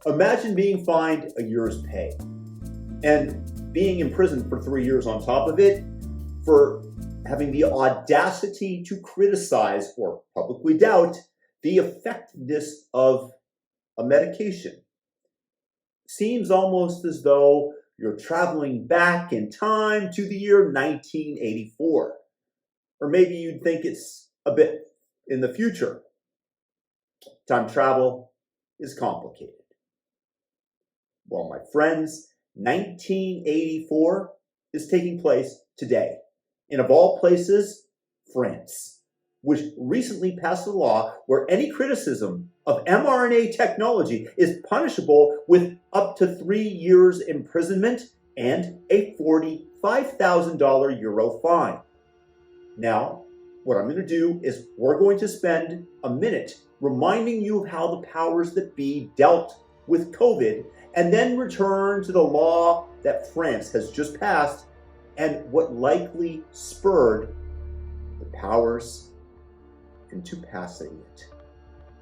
Imagine being fined a year's pay and being imprisoned for 3 years on top of it for having the audacity to criticize or publicly doubt the effectiveness of a medication. Seems almost as though you're traveling back in time to the year 1984. Or maybe you'd think it's a bit in the future. Time travel is complicated. Well, my friends, 1984 is taking place today. And of all places, France, which recently passed a law where any criticism of mRNA technology is punishable with up to 3 years imprisonment and a $45,000 euro fine. Now, what I'm going to do is we're going to spend a minute reminding you of how the powers that be dealt with COVID, and then return to the law that France has just passed and what likely spurred the powers into passing it.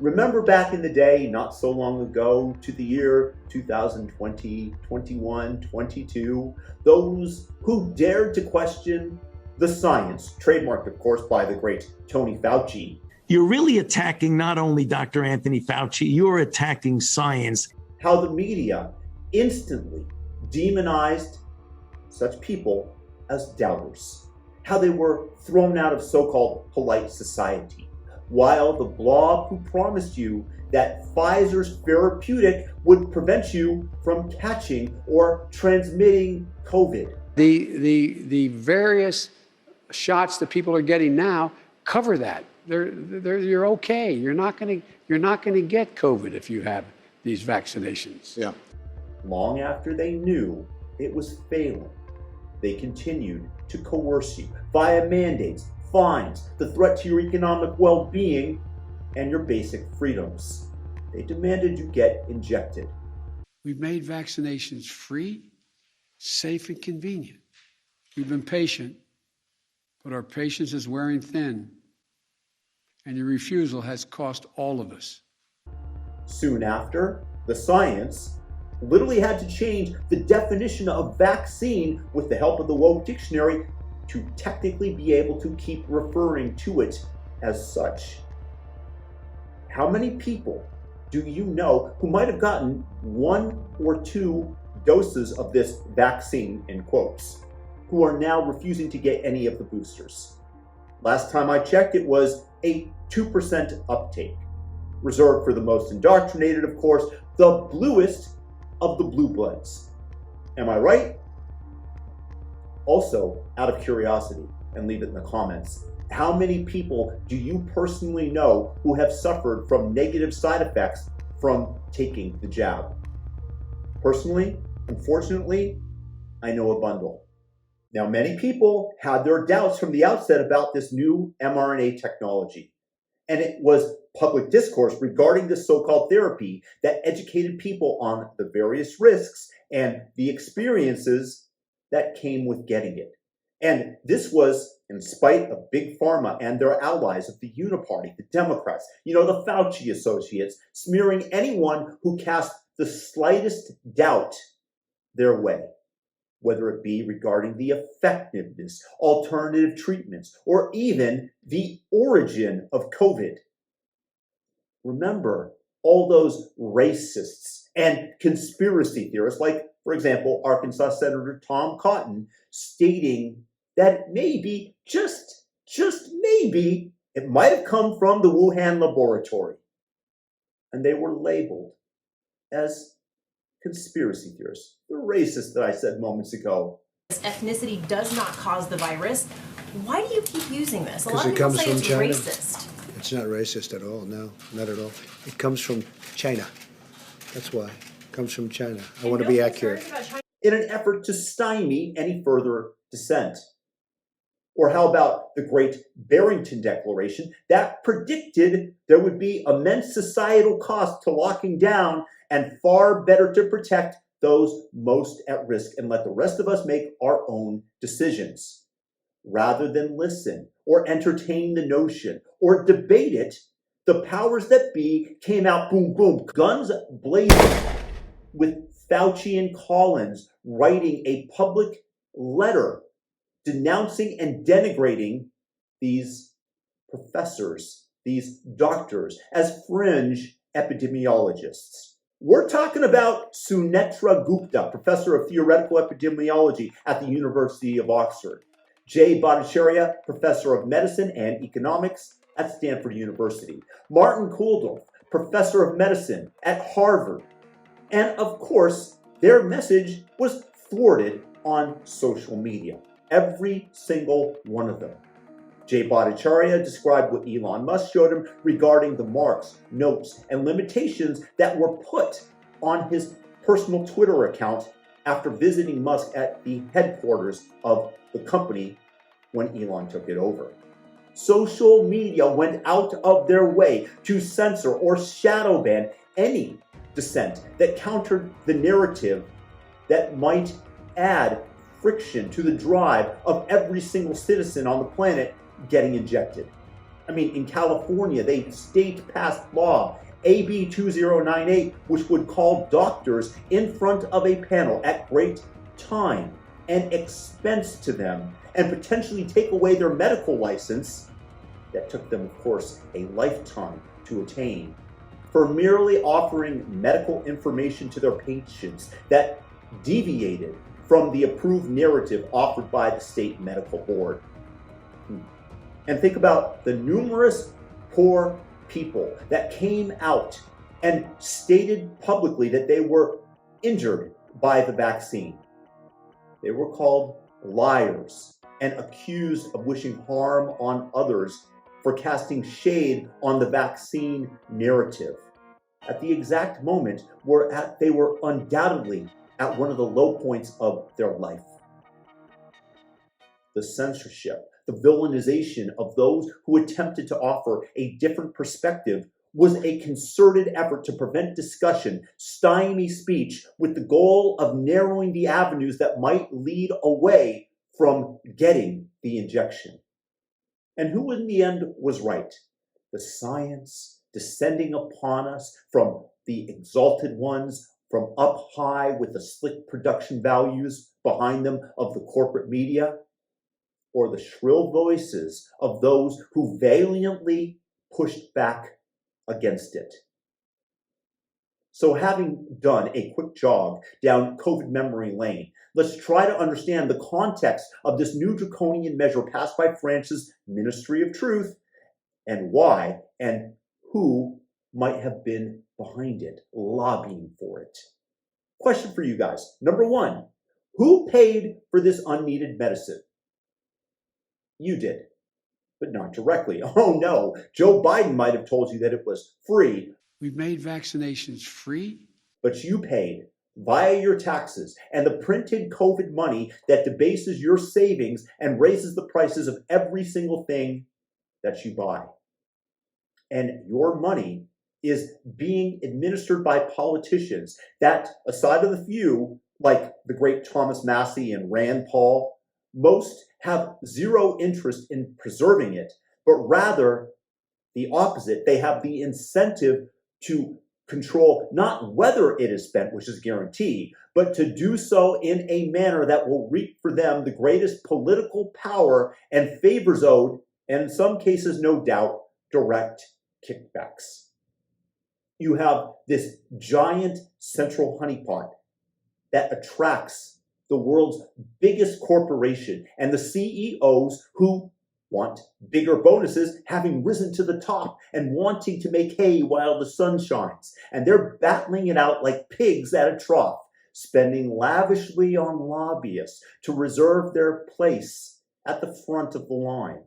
Remember back in the day, not so long ago, to the year 2020, 21, 22, those who dared to question the science, trademarked, of course, by the great Tony Fauci. You're really attacking not only Dr. Anthony Fauci, you're attacking science. How the media instantly demonized such people as doubters. How they were thrown out of so-called polite society. While the blob who promised you that Pfizer's therapeutic would prevent you from catching or transmitting COVID. The various shots that people are getting now cover that. You're okay. You're not going to get COVID if you have these vaccinations. Yeah. Long after they knew it was failing, they continued to coerce you via mandates, fines, the threat to your economic well-being, and your basic freedoms. They demanded you get injected. We've made vaccinations free, safe, and convenient. We've been patient, but our patience is wearing thin, and your refusal has cost all of us. Soon after, the science literally had to change the definition of vaccine with the help of the woke dictionary to technically be able to keep referring to it as such. How many people do you know who might have gotten 1 or 2 doses of this vaccine, in quotes, who are now refusing to get any of the boosters? Last time I checked, it was a 2% uptake, reserved for the most indoctrinated, of course, the bluest of the blue bloods. Am I right? Also, out of curiosity, and leave it in the comments, how many people do you personally know who have suffered from negative side effects from taking the jab? Personally, unfortunately, I know a bundle. Now, many people had their doubts from the outset about this new mRNA technology, and it was public discourse regarding this so-called therapy that educated people on the various risks and the experiences that came with getting it. And this was in spite of Big Pharma and their allies of the Uniparty, the Democrats, the Fauci associates, smearing anyone who cast the slightest doubt their way, whether it be regarding the effectiveness, alternative treatments, or even the origin of COVID. Remember all those racists and conspiracy theorists, like, for example, Arkansas Senator Tom Cotton, stating that maybe, just maybe, it might have come from the Wuhan laboratory. And they were labeled as conspiracy theorists. The racists that I said moments ago. Ethnicity does not cause the virus. Why do you keep using this? A lot Because of it people comes say from it's China. racist. It's not racist at all. No, not at all. It comes from China. That's why. It comes from China. I want to be accurate. In an effort to stymie any further dissent. Or how about the Great Barrington Declaration that predicted there would be immense societal cost to locking down and far better to protect those most at risk and let the rest of us make our own decisions. Rather than listen or entertain the notion or debate it, the powers that be came out boom, boom, guns blazing, with Fauci and Collins writing a public letter denouncing and denigrating these professors, these doctors, as fringe epidemiologists. We're talking about Sunetra Gupta, professor of theoretical epidemiology at the University of Oxford. Jay Bhattacharya, professor of medicine and economics at Stanford University. Martin Kulldorff, professor of medicine at Harvard. And of course, their message was thwarted on social media. Every single one of them. Jay Bhattacharya described what Elon Musk showed him regarding the marks, notes, and limitations that were put on his personal Twitter account after visiting Musk at the headquarters of the company when Elon took it over. Social media went out of their way to censor or shadow ban any dissent that countered the narrative that might add friction to the drive of every single citizen on the planet getting injected. I mean, in California, they state-passed law, AB 2098, which would call doctors in front of a panel at great time and expense to them and potentially take away their medical license that took them, of course, a lifetime to attain for merely offering medical information to their patients that deviated from the approved narrative offered by the state medical board. And think about the numerous poor people that came out and stated publicly that they were injured by the vaccine. They were called liars and accused of wishing harm on others for casting shade on the vaccine narrative. At the exact moment they were undoubtedly at one of the low points of their life. The censorship, the villainization of those who attempted to offer a different perspective was a concerted effort to prevent discussion, stymie speech, with the goal of narrowing the avenues that might lead away from getting the injection. And who in the end was right? The science descending upon us from the exalted ones, from up high with the slick production values behind them of the corporate media, or the shrill voices of those who valiantly pushed back against it. So having done a quick jog down COVID memory lane, let's try to understand the context of this new draconian measure passed by France's Ministry of Truth and why and who might have been behind it, lobbying for it. Question for you guys. Number one, who paid for this unneeded medicine? You did, but not directly. Oh no, Joe Biden might have told you that it was free. We've made vaccinations free. But you paid via your taxes and the printed COVID money that debases your savings and raises the prices of every single thing that you buy. And your money is being administered by politicians that, aside of the few, like the great Thomas Massey and Rand Paul, most have zero interest in preserving it, but rather the opposite. They have the incentive to control not whether it is spent, which is guaranteed, but to do so in a manner that will reap for them the greatest political power and favors owed, and in some cases, no doubt, direct kickbacks. You have this giant central honeypot that attracts the world's biggest corporation and the CEOs who want bigger bonuses, having risen to the top and wanting to make hay while the sun shines. And they're battling it out like pigs at a trough, spending lavishly on lobbyists to reserve their place at the front of the line.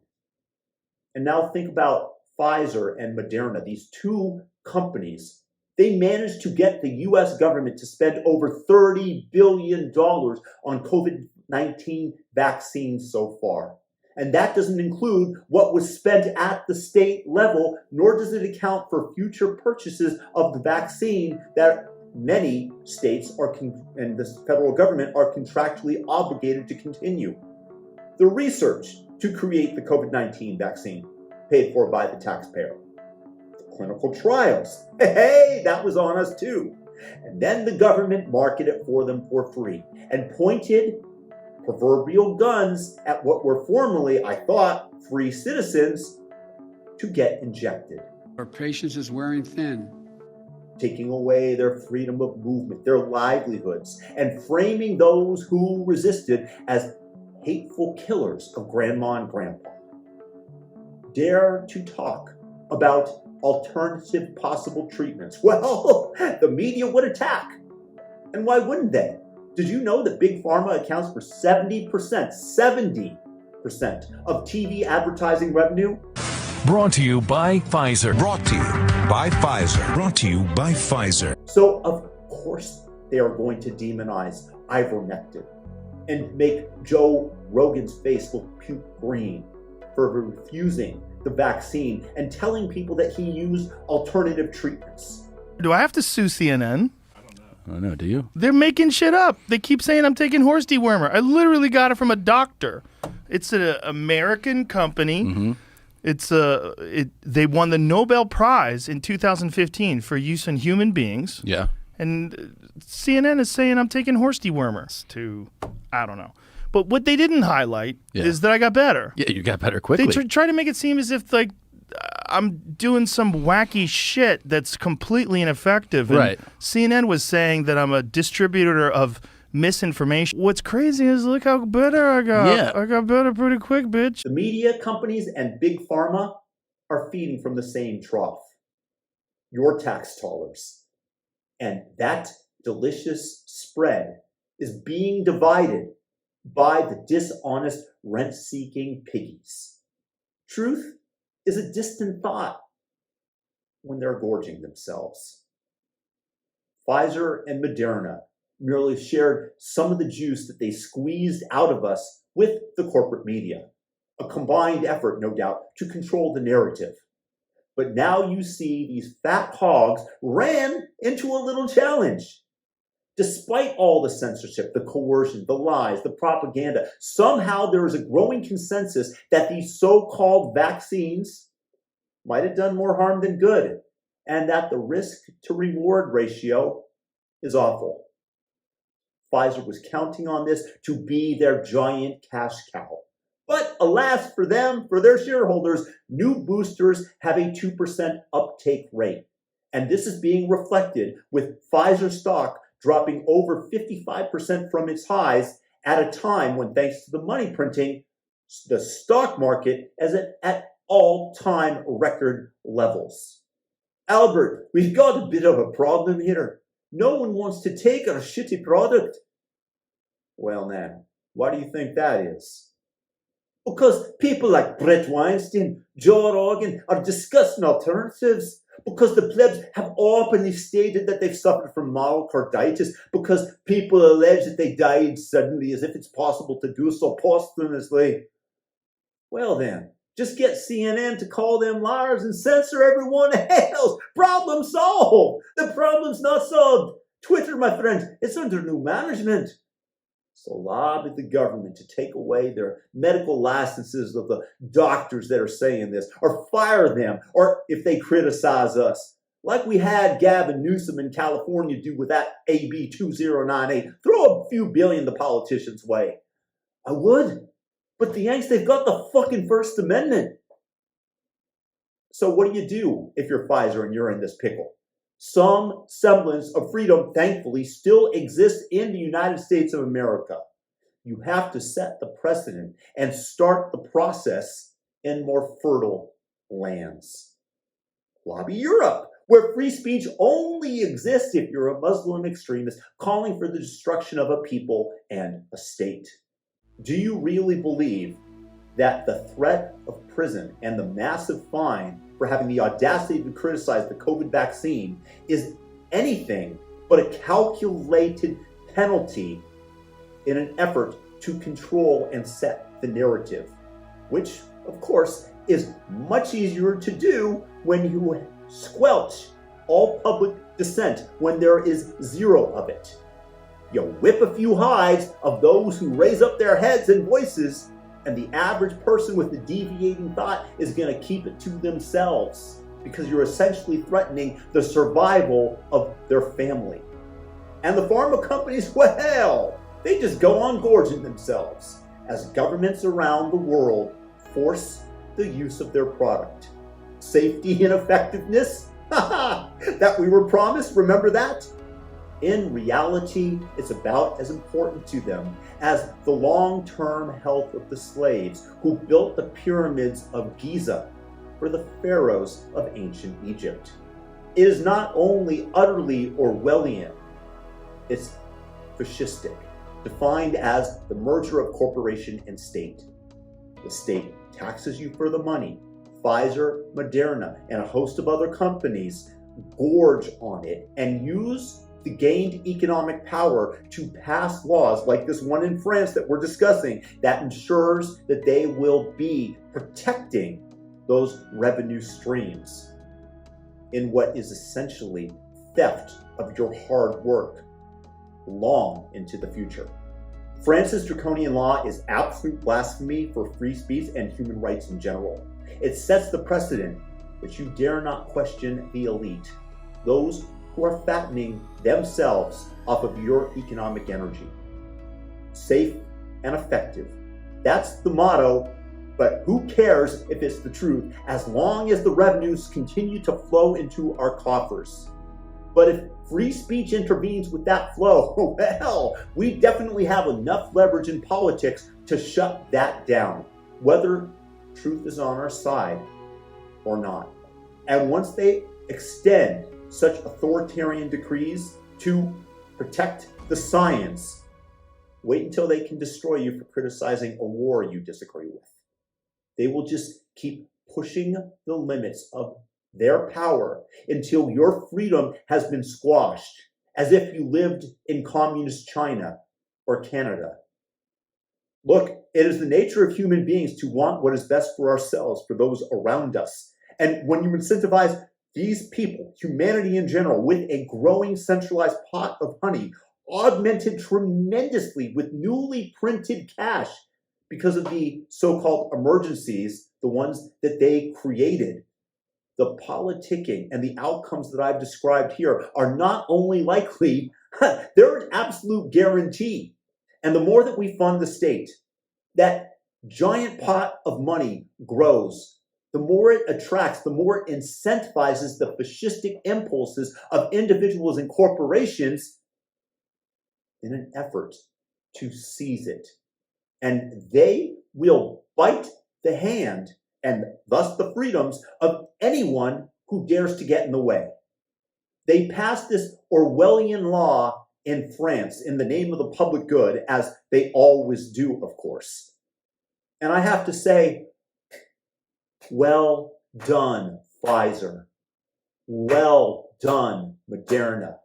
And now think about Pfizer and Moderna, these two companies. They managed to get the US government to spend over $30 billion on COVID-19 vaccines so far. And that doesn't include what was spent at the state level, nor does it account for future purchases of the vaccine that many states and the federal government are contractually obligated to continue. The research to create the COVID-19 vaccine, paid for by the taxpayer. The clinical trials, hey, that was on us too. And then the government marketed it for them for free and pointed proverbial guns at what were formerly, I thought, free citizens to get injected. Our patience is wearing thin. Taking away their freedom of movement, their livelihoods, and framing those who resisted as hateful killers of grandma and grandpa. Dare to talk about alternative possible treatments. Well, the media would attack. And why wouldn't they? Did you know that Big Pharma accounts for 70% of TV advertising revenue? Brought to you by Pfizer. Brought to you by Pfizer. Brought to you by Pfizer. So, of course, they are going to demonize ivermectin and make Joe Rogan's face look puke green for refusing the vaccine and telling people that he used alternative treatments. Do I have to sue CNN? I don't know, do you? They're making shit up. They keep saying I'm taking horse dewormer. I literally got it from a doctor. It's an American company. Mm-hmm. They won the Nobel Prize in 2015 for use in human beings. Yeah. And CNN is saying I'm taking horse dewormer I don't know. But what they didn't highlight is that I got better. Yeah, you got better quickly. They try to make it seem as if like I'm doing some wacky shit that's completely ineffective. And right. CNN was saying that I'm a distributor of misinformation. What's crazy is look how better I got. Yeah. I got better pretty quick, bitch. The media companies and Big Pharma are feeding from the same trough. Your tax dollars. And that delicious spread is being divided by the dishonest rent-seeking piggies. Truth is a distant thought when they're gorging themselves. Pfizer and Moderna merely shared some of the juice that they squeezed out of us with the corporate media. A combined effort, no doubt, to control the narrative. But now you see these fat hogs ran into a little challenge. Despite all the censorship, the coercion, the lies, the propaganda, somehow there is a growing consensus that these so-called vaccines might have done more harm than good, and that the risk to reward ratio is awful. Pfizer was counting on this to be their giant cash cow. But alas for them, for their shareholders, new boosters have a 2% uptake rate. And this is being reflected with Pfizer stock dropping over 55% from its highs at a time when, thanks to the money printing, the stock market is at all-time record levels. Albert, we've got a bit of a problem here. No one wants to take our shitty product. Well, now, why do you think that is? Because people like Brett Weinstein, Joe Rogan are discussing alternatives. Because the plebs have openly stated that they've suffered from myocarditis. Because people allege that they died suddenly as if it's possible to do so posthumously. Well then, just get CNN to call them liars and censor everyone else. Problem solved. The problem's not solved. Twitter, my friends, it's under new management. So lobby the government to take away their medical licenses of the doctors that are saying this, or fire them, or if they criticize us, like we had Gavin Newsom in California do with that AB 2098, throw a few billion the politicians' way. I would, but the Yanks, they've got the fucking First Amendment. So what do if you're Pfizer and you're in this pickle? Some semblance of freedom, thankfully, still exists in the United States of America. You have to set the precedent and start the process in more fertile lands. Lobby Europe, where free speech only exists if you're a Muslim extremist calling for the destruction of a people and a state. Do you really believe that the threat of prison and the massive fine for having the audacity to criticize the COVID vaccine is anything but a calculated penalty in an effort to control and set the narrative, which, of course, is much easier to do when you squelch all public dissent, when there is zero of it. You whip a few hides of those who raise up their heads and voices, and the average person with the deviating thought is going to keep it to themselves, because you're essentially threatening the survival of their family. And the pharma companies, well, they just go on gorging themselves as governments around the world force the use of their product. Safety and effectiveness? That we were promised, remember that? In reality, it's about as important to them as the long-term health of the slaves who built the pyramids of Giza for the pharaohs of ancient Egypt. It is not only utterly Orwellian, it's fascistic, defined as the merger of corporation and state. The state taxes you for the money. Pfizer, Moderna, and a host of other companies gorge on it and use the gained economic power to pass laws like this one in France that we're discussing that ensures that they will be protecting those revenue streams in what is essentially theft of your hard work long into the future. France's draconian law is absolute blasphemy for free speech and human rights in general. It sets the precedent that you dare not question the elite, those who are fattening themselves off of your economic energy. Safe and effective. That's the motto, but who cares if it's the truth as long as the revenues continue to flow into our coffers. But if free speech intervenes with that flow, well, we definitely have enough leverage in politics to shut that down, whether truth is on our side or not. And once they extend such authoritarian decrees to protect the science, wait until they can destroy you for criticizing a war you disagree with. They will just keep pushing the limits of their power until your freedom has been squashed, as if you lived in communist China or Canada. Look, it is the nature of human beings to want what is best for ourselves, for those around us. And when you incentivize these people, humanity in general, with a growing centralized pot of honey, augmented tremendously with newly printed cash because of the so-called emergencies, the ones that they created, the politicking and the outcomes that I've described here are not only likely, they're an absolute guarantee. And the more that we fund the state, that giant pot of money grows. The more it attracts, the more it incentivizes the fascistic impulses of individuals and corporations in an effort to seize it. And they will bite the hand and thus the freedoms of anyone who dares to get in the way. They passed this Orwellian law in France in the name of the public good, as they always do, of course. And I have to say, well done, Pfizer. Well done, Moderna.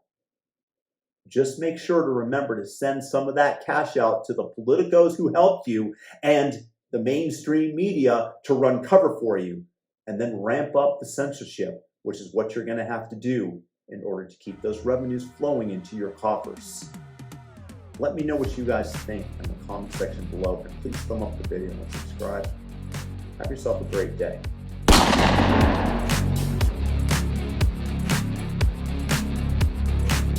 Just make sure to remember to send some of that cash out to the politicos who helped you and the mainstream media to run cover for you, and then ramp up the censorship, which is what you're going to have to do in order to keep those revenues flowing into your coffers. Let me know what you guys think in the comment section below, and please thumb up the video and subscribe. Have yourself a great day.